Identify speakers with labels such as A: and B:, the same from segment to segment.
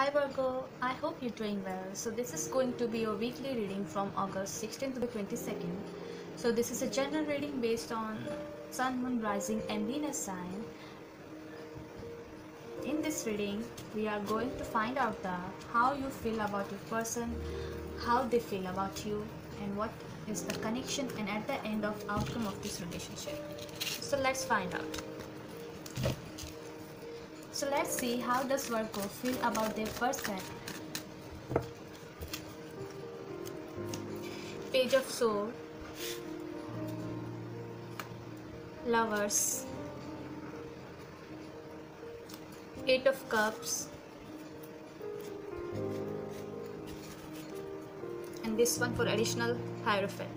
A: Hi Virgo, I hope you're doing well. So this is going to be your weekly reading from August 16th to the 22nd. So this is a general reading based on Sun, Moon, Rising and Venus sign. In this reading, we are going to find out how you feel about your person, how they feel about you, and what is the connection and at the end of outcome of this relationship. So let's find out. So let's see how does Virgo feel about their person. Page of Swords, Lovers, Eight of Cups, and this one for additional Hierophant.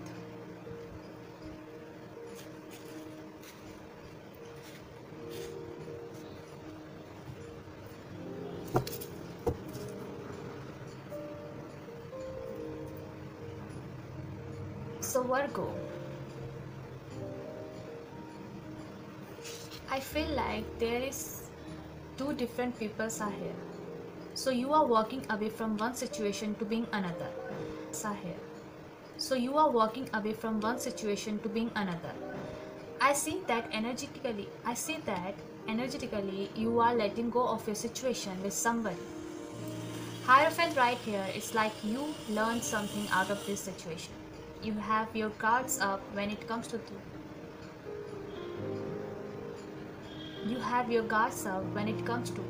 A: So Virgo, I feel like there is two different peoples are here. So you are walking away from one situation to being another. Are here. So you are walking away from one situation to being another. I see that energetically you are letting go of your situation with somebody. Hierophant right here is like you learned something out of this situation. You have your guards up when it comes to you have your guards up when it comes to.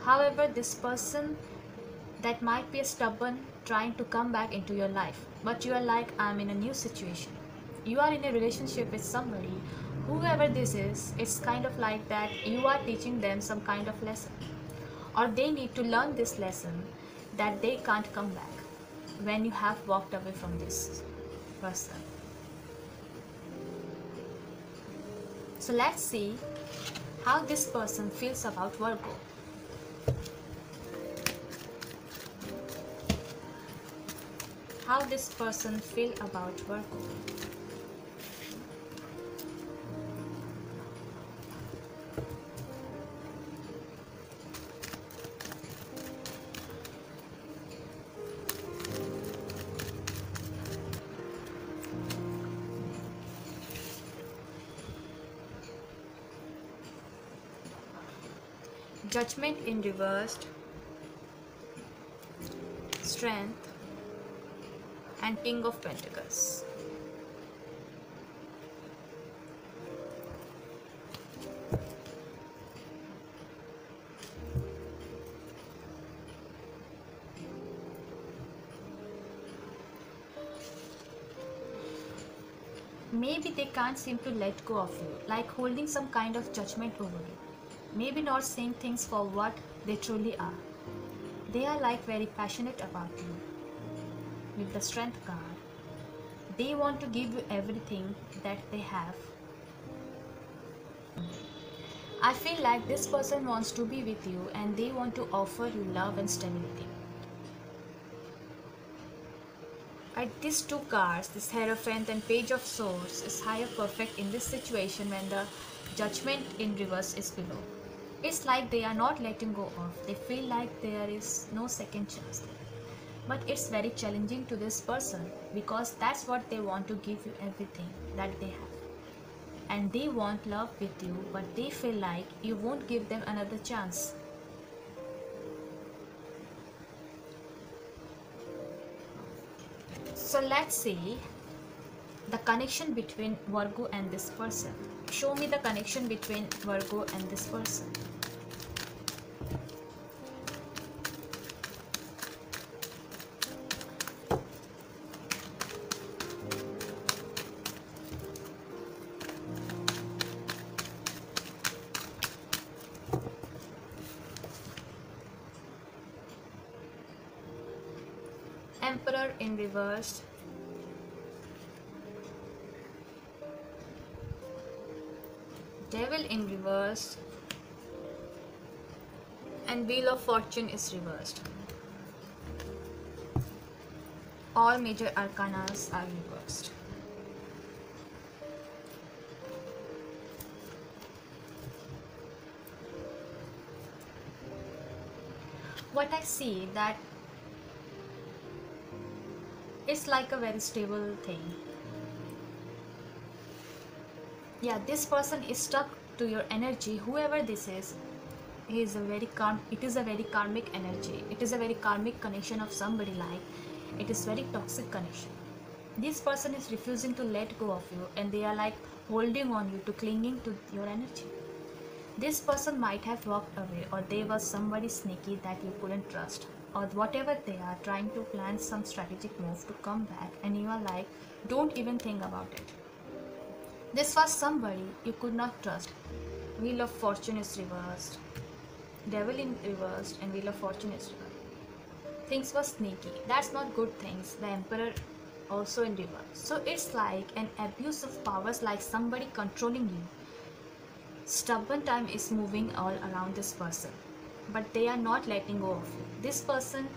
A: However, this person that might be stubborn trying to come back into your life, but you are like, I'm in a new situation. You are in a relationship with somebody, whoever this is, it's kind of like that you are teaching them some kind of lesson, or they need to learn this lesson that they can't come back when you have walked away from this person. So let's see how this person feels about Virgo. How this person feel about Virgo. Judgment in reversed, Strength, and King of Pentacles. Maybe they can't seem to let go of you, like holding some kind of judgment over you. Maybe not saying things for what they truly are. They are like very passionate about you. With the Strength card, they want to give you everything that they have. I feel like this person wants to be with you and they want to offer you love and stability. These two cards, this Hierophant and Page of Swords, is higher perfect in this situation when the Judgment in reverse is below. It's like they are not letting go of. They feel like there is no second chance there. But it's very challenging to this person because that's what they want to give you, everything that they have. And they want love with you, but they feel like you won't give them another chance. So let's see the connection between Virgo and this person. Show me the connection between Virgo and this person. Emperor in reverse, Devil in reverse, and Wheel of Fortune is reversed. All major arcanas are reversed. what I see that it's like a very stable thing. Yeah, this person is stuck to your energy, whoever this is. He is a very it is a very karmic energy, it is a very karmic connection of somebody, like it is very toxic connection. This person is refusing to let go of you, and they are like holding on you to clinging to your energy. This person might have walked away, or they were somebody sneaky that you couldn't trust, or whatever they are trying to plan some strategic move to come back, and you are like, don't even think about it. This was somebody you could not trust. Wheel of Fortune is reversed, Devil in reversed, and Wheel of Fortune is reversed. Things were sneaky. That's not good things. The Emperor also in reverse. So it's like an abuse of powers, like somebody controlling you. Stubborn time is moving all around this person, but they are not letting go of you. This person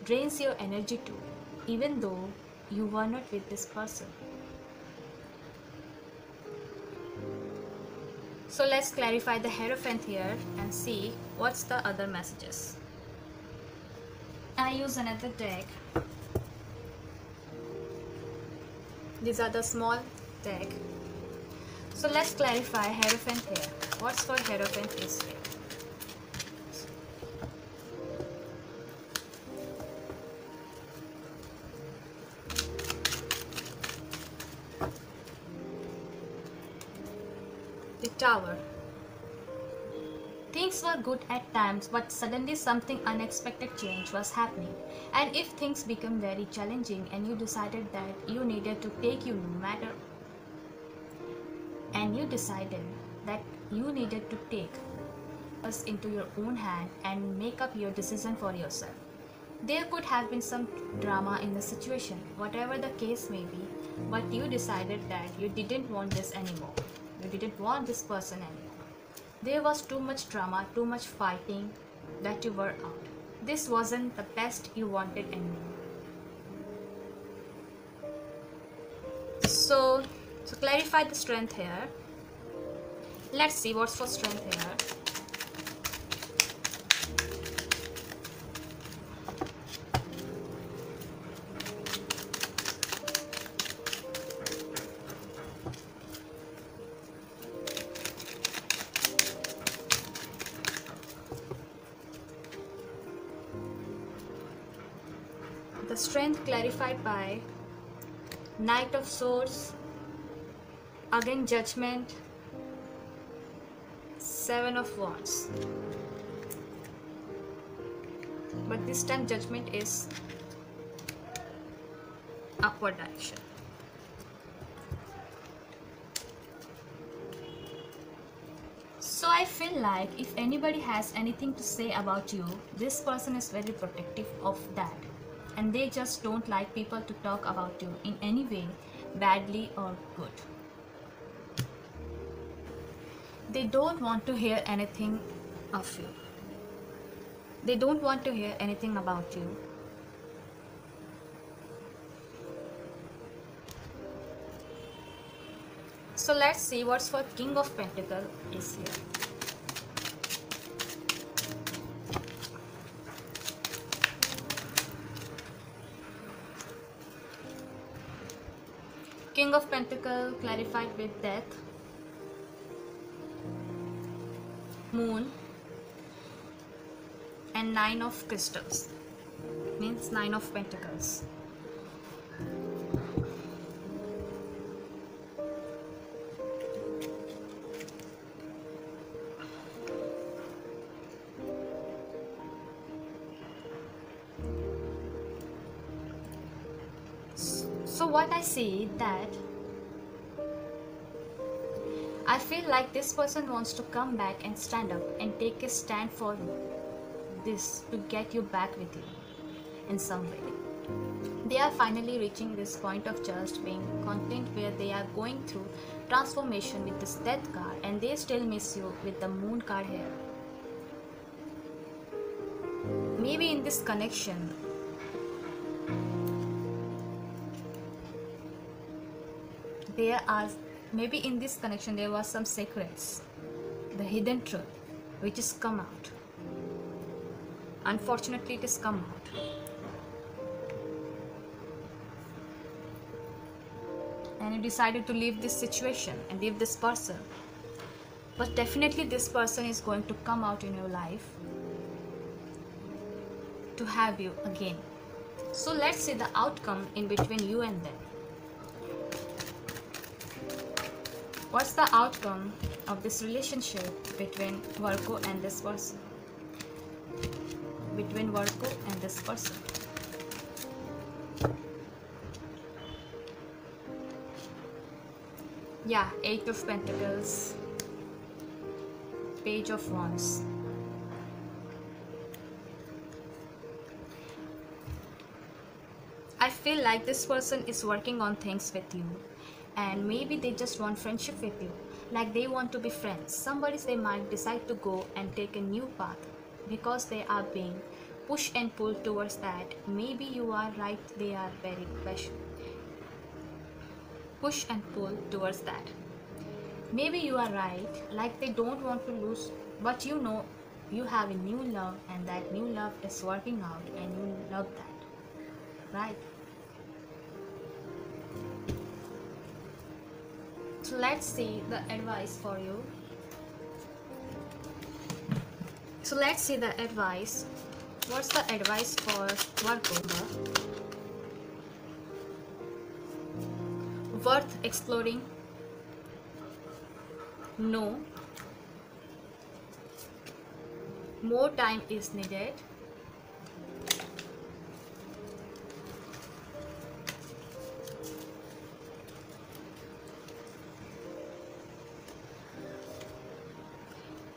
A: drains your energy too, even though you were not with this person. So let's clarify the Hierophant here and see what's the other messages. I use another deck. These are the small deck. So let's clarify Hierophant here. What's for Hierophant is here. The Tower. Things were good at times, but suddenly something unexpected change was happening. And if things become very challenging and you decided that you needed to take you no matter, and you decided that you needed to take us into your own hand and make up your decision for yourself. There could have been some drama in the situation, whatever the case may be, but you decided that you didn't want this anymore. You didn't want this person anymore. There was too much drama, too much fighting, that you were out. This wasn't the best you wanted anymore. So clarify the Strength here. Let's see what's for Strength here. The Strength clarified by Knight of Swords, again Judgment, Seven of Wands. But this time Judgment is upward direction. So I feel like if anybody has anything to say about you, this person is very protective of that. And they just don't like people to talk about you in any way, badly or good. They don't want to hear anything of you. They don't want to hear anything about you. So let's see what's for King of Pentacles is here. King of Pentacles clarified with Death, Moon, and Nine of Crystals, means Nine of Pentacles. So what I see that I feel like this person wants to come back and stand up and take a stand for this to get you back with you in some way. They are finally reaching this point of just being content where they are going through transformation with this Death card, and they still miss you with the Moon card here. Maybe in this connection, there was some secrets, the hidden truth which has come out. Unfortunately, it is come out. And you decided to leave this situation and leave this person. But definitely this person is going to come out in your life to have you again. So let's see the outcome in between you and them. What's the outcome of this relationship between Virgo and this person? Between Virgo and this person. Yeah, Eight of Pentacles, Page of Wands. I feel like this person is working on things with you, and maybe they just want friendship with you, like they want to be friends. Somebody, they might decide to go and take a new path because they are being pushed and pulled towards that. Maybe you are right, they are very push and pull towards that. Maybe you are right, like they don't want to lose, but you know you have a new love, and that new love is working out and you love that, right? So let's see the advice for you. So let's see the advice. What's the advice for Virgo? Worth exploring? No. More time is needed.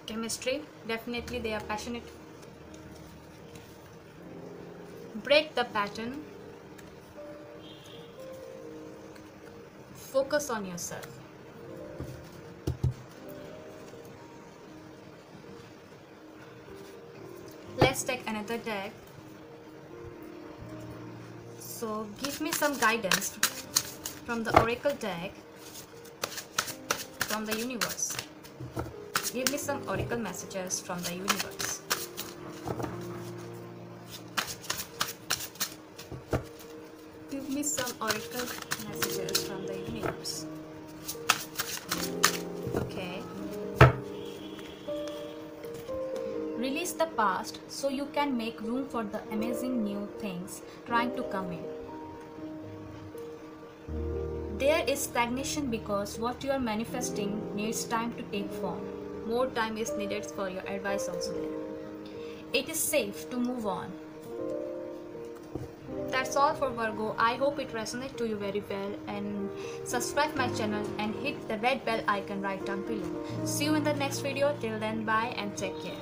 A: Chemistry? Definitely they are passionate. Break the pattern. Focus on yourself. Let's take another deck. So give me some guidance from the Oracle deck, from the universe. Give me some Oracle messages from the universe. Give me some Oracle messages from the universe. Okay. Release the past so you can make room for the amazing new things trying to come in. There is stagnation because what you are manifesting needs time to take form. More time is needed for your advice also there. It is safe to move on. That's all for Virgo. I hope it resonates to you very well, and subscribe my channel and hit the red bell icon right down below. See you in the next video. Till then, bye and take care.